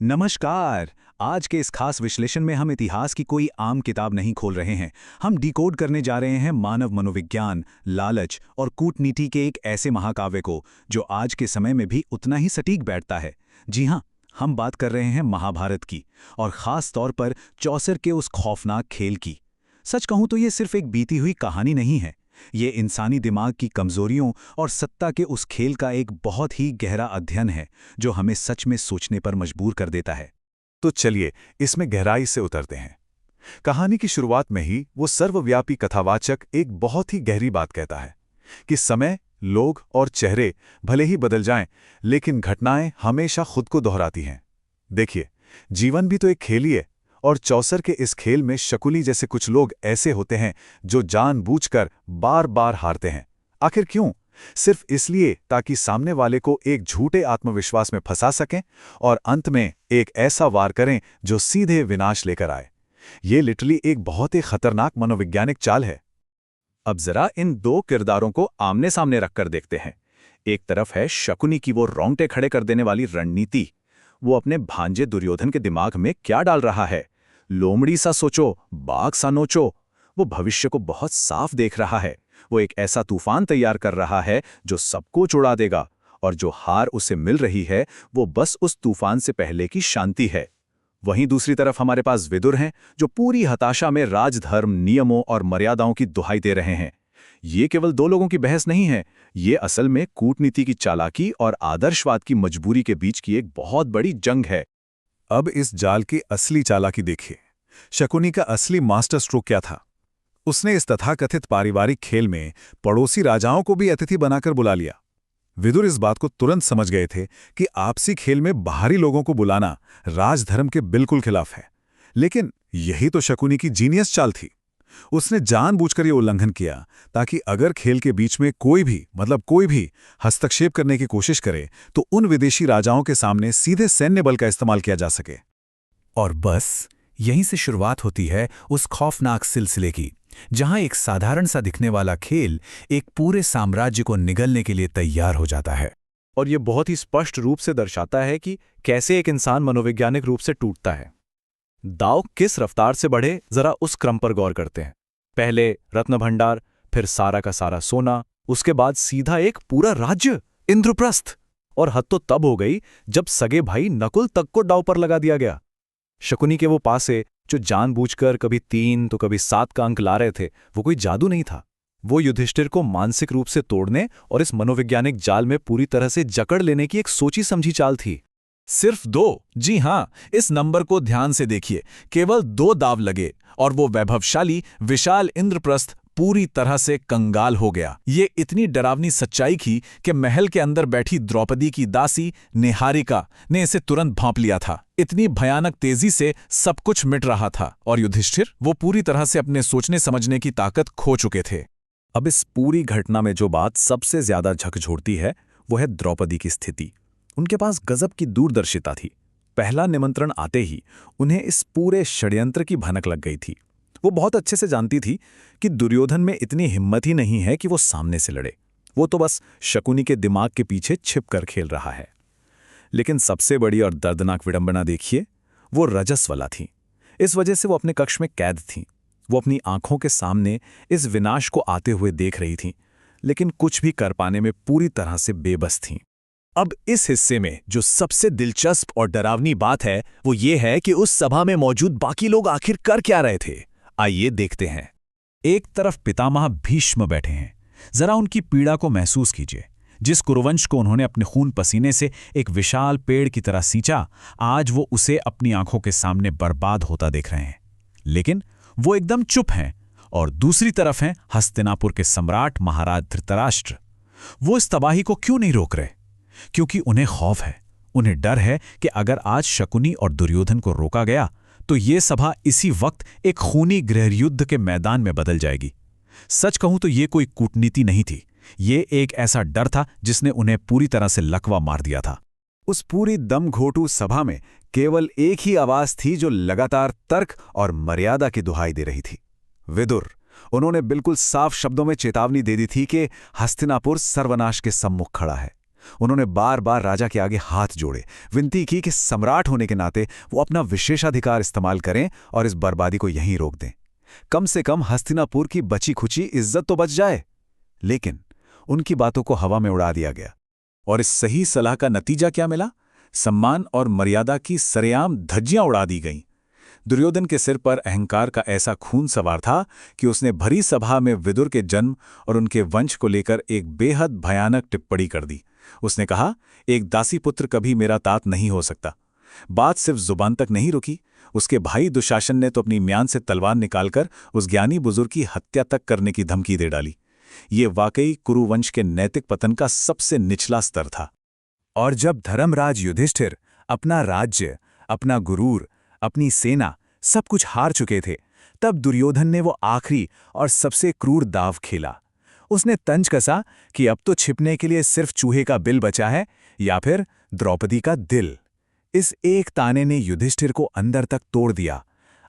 नमस्कार। आज के इस खास विश्लेषण में हम इतिहास की कोई आम किताब नहीं खोल रहे हैं। हम डिकोड करने जा रहे हैं मानव मनोविज्ञान, लालच और कूटनीति के एक ऐसे महाकाव्य को जो आज के समय में भी उतना ही सटीक बैठता है। जी हाँ, हम बात कर रहे हैं महाभारत की, और खास तौर पर चौसर के उस खौफनाक खेल की। सच कहूं तो ये सिर्फ एक बीती हुई कहानी नहीं है। ये इंसानी दिमाग की कमजोरियों और सत्ता के उस खेल का एक बहुत ही गहरा अध्ययन है जो हमें सच में सोचने पर मजबूर कर देता है। तो चलिए इसमें गहराई से उतरते हैं। कहानी की शुरुआत में ही वो सर्वव्यापी कथावाचक एक बहुत ही गहरी बात कहता है कि समय, लोग और चेहरे भले ही बदल जाएं, लेकिन घटनाएं हमेशा खुद को दोहराती हैं। देखिए, जीवन भी तो एक खेल ही है, और चौसर के इस खेल में शकुनी जैसे कुछ लोग ऐसे होते हैं जो जानबूझकर बार बार हारते हैं। आखिर क्यों? सिर्फ इसलिए ताकि सामने वाले को एक झूठे आत्मविश्वास में फंसा सकें और अंत में एक ऐसा वार करें जो सीधे विनाश लेकर आए। ये लिटरली एक बहुत ही खतरनाक मनोवैज्ञानिक चाल है। अब जरा इन दो किरदारों को आमने सामने रखकर देखते हैं। एक तरफ है शकुनी की वो रोंगटे खड़े कर देने वाली रणनीति। वो अपने भांजे दुर्योधन के दिमाग में क्या डाल रहा है? लोमड़ी सा सोचो, बाघ सा नोचो। वो भविष्य को बहुत साफ देख रहा है। वो एक ऐसा तूफान तैयार कर रहा है जो सबको उड़ा देगा, और जो हार उसे मिल रही है वो बस उस तूफान से पहले की शांति है। वहीं दूसरी तरफ हमारे पास विदुर हैं जो पूरी हताशा में राजधर्म, नियमों और मर्यादाओं की दुहाई दे रहे हैं। ये केवल दो लोगों की बहस नहीं है, ये असल में कूटनीति की चालाकी और आदर्शवाद की मजबूरी के बीच की एक बहुत बड़ी जंग है। अब इस जाल की असली चालाकी देखिए। शकुनी का असली मास्टर स्ट्रोक क्या था? उसने इस तथाकथित पारिवारिक खेल में पड़ोसी राजाओं को भी अतिथि बनाकर बुला लिया। विदुर इस बात को तुरंत समझ गए थे कि आपसी खेल में बाहरी लोगों को बुलाना राजधर्म के बिल्कुल खिलाफ है। लेकिन यही तो शकुनी की जीनियस चाल थी। उसने जानबूझकर ये उल्लंघन किया ताकि अगर खेल के बीच में कोई भी हस्तक्षेप करने की कोशिश करे तो उन विदेशी राजाओं के सामने सीधे सैन्य बल का इस्तेमाल किया जा सके। और बस यहीं से शुरुआत होती है उस खौफनाक सिलसिले की, जहां एक साधारण सा दिखने वाला खेल एक पूरे साम्राज्य को निगलने के लिए तैयार हो जाता है। और ये बहुत ही स्पष्ट रूप से दर्शाता है कि कैसे एक इंसान मनोवैज्ञानिक रूप से टूटता है। दाव किस रफ्तार से बढ़े, जरा उस क्रम पर गौर करते हैं। पहले रत्न भंडार, फिर सारा का सारा सोना, उसके बाद सीधा एक पूरा राज्य, इंद्रप्रस्थ। और हद तो तब हो गई जब सगे भाई नकुल तक को दाव पर लगा दिया गया। शकुनी के वो पासे जो जानबूझकर कभी 3 तो कभी 7 का अंक ला रहे थे, वो कोई जादू नहीं था। वो युधिष्ठिर को मानसिक रूप से तोड़ने और इस मनोवैज्ञानिक जाल में पूरी तरह से जकड़ लेने की एक सोची समझी चाल थी। सिर्फ 2, जी हां, इस नंबर को ध्यान से देखिए। केवल 2 दाव लगे और वो वैभवशाली विशाल इंद्रप्रस्थ पूरी तरह से कंगाल हो गया। ये इतनी डरावनी सच्चाई थी कि महल के अंदर बैठी द्रौपदी की दासी निहारिका ने इसे तुरंत भांप लिया था। इतनी भयानक तेजी से सब कुछ मिट रहा था, और युधिष्ठिर वो पूरी तरह से अपने सोचने समझने की ताकत खो चुके थे। अब इस पूरी घटना में जो बात सबसे ज्यादा झकझोरती है वो है द्रौपदी की स्थिति। उनके पास गजब की दूरदर्शिता थी। पहला निमंत्रण आते ही उन्हें इस पूरे षड्यंत्र की भनक लग गई थी। वो बहुत अच्छे से जानती थी कि दुर्योधन में इतनी हिम्मत ही नहीं है कि वो सामने से लड़े। वो तो बस शकुनी के दिमाग के पीछे छिपकर खेल रहा है। लेकिन सबसे बड़ी और दर्दनाक विडंबना देखिए, वो रजस्वला थी। इस वजह से वो अपने कक्ष में कैद थीं। वो अपनी आंखों के सामने इस विनाश को आते हुए देख रही थीं, लेकिन कुछ भी कर पाने में पूरी तरह से बेबस थीं। अब इस हिस्से में जो सबसे दिलचस्प और डरावनी बात है वो ये है कि उस सभा में मौजूद बाकी लोग आखिर कर क्या रहे थे। आइए देखते हैं। एक तरफ पितामह भीष्म बैठे हैं। जरा उनकी पीड़ा को महसूस कीजिए। जिस कुरुवंश को उन्होंने अपने खून पसीने से एक विशाल पेड़ की तरह सींचा, आज वो उसे अपनी आंखों के सामने बर्बाद होता देख रहे हैं। लेकिन वो एकदम चुप हैं। और दूसरी तरफ हैं हस्तिनापुर के सम्राट महाराज धृतराष्ट्र। वो इस तबाही को क्यों नहीं रोक रहे? क्योंकि उन्हें खौफ है। उन्हें डर है कि अगर आज शकुनी और दुर्योधन को रोका गया तो ये सभा इसी वक्त एक खूनी गृहयुद्ध के मैदान में बदल जाएगी। सच कहूं तो ये कोई कूटनीति नहीं थी। ये एक ऐसा डर था जिसने उन्हें पूरी तरह से लकवा मार दिया था। उस पूरी दमघोटू सभा में केवल एक ही आवाज थी जो लगातार तर्क और मर्यादा की दुहाई दे रही थी। विदुर। उन्होंने बिल्कुल साफ शब्दों में चेतावनी दे दी थी कि हस्तिनापुर सर्वनाश के सम्मुख खड़ा है। उन्होंने बार बार राजा के आगे हाथ जोड़े, विनती की कि सम्राट होने के नाते वो अपना विशेषाधिकार इस्तेमाल करें और इस बर्बादी को यहीं रोक दें। कम से कम हस्तिनापुर की बची खुची इज्जत तो बच जाए। लेकिन उनकी बातों को हवा में उड़ा दिया गया। और इस सही सलाह का नतीजा क्या मिला? सम्मान और मर्यादा की सरेआम धज्जियां उड़ा दी गईं। दुर्योधन के सिर पर अहंकार का ऐसा खून सवार था कि उसने भरी सभा में विदुर के जन्म और उनके वंश को लेकर एक बेहद भयानक टिप्पणी कर दी। उसने कहा, एक दासी पुत्र कभी मेरा तात नहीं हो सकता। बात सिर्फ जुबान तक नहीं रुकी, उसके भाई दुशासन ने तो अपनी म्यान से तलवार निकालकर उस ज्ञानी बुजुर्ग की हत्या तक करने की धमकी दे डाली। ये वाकई कुरुवंश के नैतिक पतन का सबसे निचला स्तर था। और जब धर्मराज युधिष्ठिर अपना राज्य, अपना गुरूर, अपनी सेना सब कुछ हार चुके थे, तब दुर्योधन ने वो आखिरी और सबसे क्रूर दाव खेला। उसने तंज कसा कि अब तो छिपने के लिए सिर्फ चूहे का बिल बचा है या फिर द्रौपदी का दिल। इस एक ताने ने युधिष्ठिर को अंदर तक तोड़ दिया।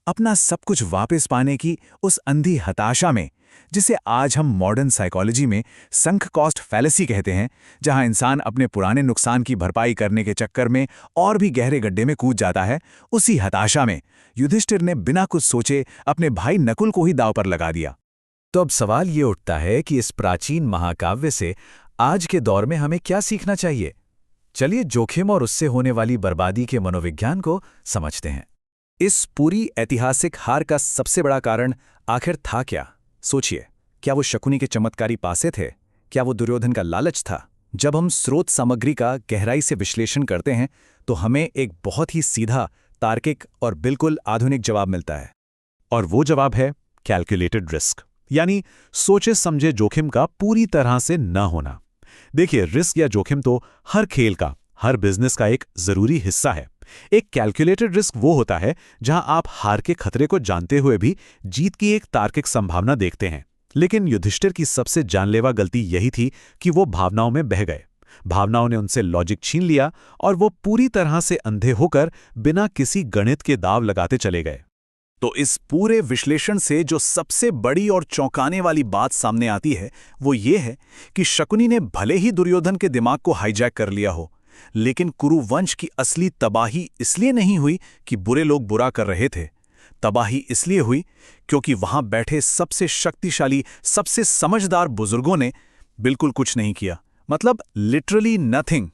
अपना सब कुछ वापस पाने की उस अंधी हताशा में, जिसे आज हम मॉडर्न साइकोलॉजी में संक कॉस्ट फैलेसी कहते हैं, जहां इंसान अपने पुराने नुकसान की भरपाई करने के चक्कर में और भी गहरे गड्ढे में कूद जाता है, उसी हताशा में युधिष्ठिर ने बिना कुछ सोचे अपने भाई नकुल को ही दांव पर लगा दिया। तो अब सवाल ये उठता है कि इस प्राचीन महाकाव्य से आज के दौर में हमें क्या सीखना चाहिए? चलिए जोखिम और उससे होने वाली बर्बादी के मनोविज्ञान को समझते हैं। इस पूरी ऐतिहासिक हार का सबसे बड़ा कारण आखिर था क्या? सोचिए, क्या वो शकुनी के चमत्कारी पासे थे? क्या वो दुर्योधन का लालच था? जब हम स्रोत सामग्री का गहराई से विश्लेषण करते हैं तो हमें एक बहुत ही सीधा, तार्किक और बिल्कुल आधुनिक जवाब मिलता है। और वो जवाब है कैलकुलेटेड रिस्क, यानी सोचे समझे जोखिम का पूरी तरह से न होना। देखिए, रिस्क या जोखिम तो हर खेल का, हर बिजनेस का एक जरूरी हिस्सा है। एक कैलकुलेटेड रिस्क वो होता है जहां आप हार के खतरे को जानते हुए भी जीत की एक तार्किक संभावना देखते हैं। लेकिन युधिष्ठिर की सबसे जानलेवा गलती यही थी कि वो भावनाओं में बह गए। भावनाओं ने उनसे लॉजिक छीन लिया और वो पूरी तरह से अंधे होकर बिना किसी गणित के दाव लगाते चले गए। तो इस पूरे विश्लेषण से जो सबसे बड़ी और चौंकाने वाली बात सामने आती है वो ये है कि शकुनी ने भले ही दुर्योधन के दिमाग को हाईजैक कर लिया हो, लेकिन कुरुवंश की असली तबाही इसलिए नहीं हुई कि बुरे लोग बुरा कर रहे थे। तबाही इसलिए हुई क्योंकि वहां बैठे सबसे शक्तिशाली, सबसे समझदार बुजुर्गों ने बिल्कुल कुछ नहीं किया। मतलब लिटरली नथिंग।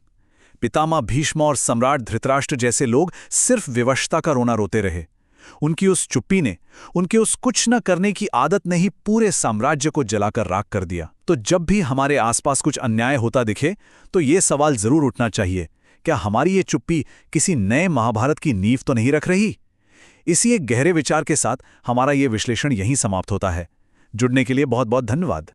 पितामह भीष्म और सम्राट धृतराष्ट्र जैसे लोग सिर्फ विवशता का रोना रोते रहे। उनकी उस चुप्पी ने, उनके उस कुछ न करने की आदत ने ही पूरे साम्राज्य को जलाकर राख कर दिया। तो जब भी हमारे आसपास कुछ अन्याय होता दिखे तो ये सवाल जरूर उठना चाहिए, क्या हमारी ये चुप्पी किसी नए महाभारत की नींव तो नहीं रख रही? इसी एक गहरे विचार के साथ हमारा ये विश्लेषण यहीं समाप्त होता है। जुड़ने के लिए बहुत बहुत धन्यवाद।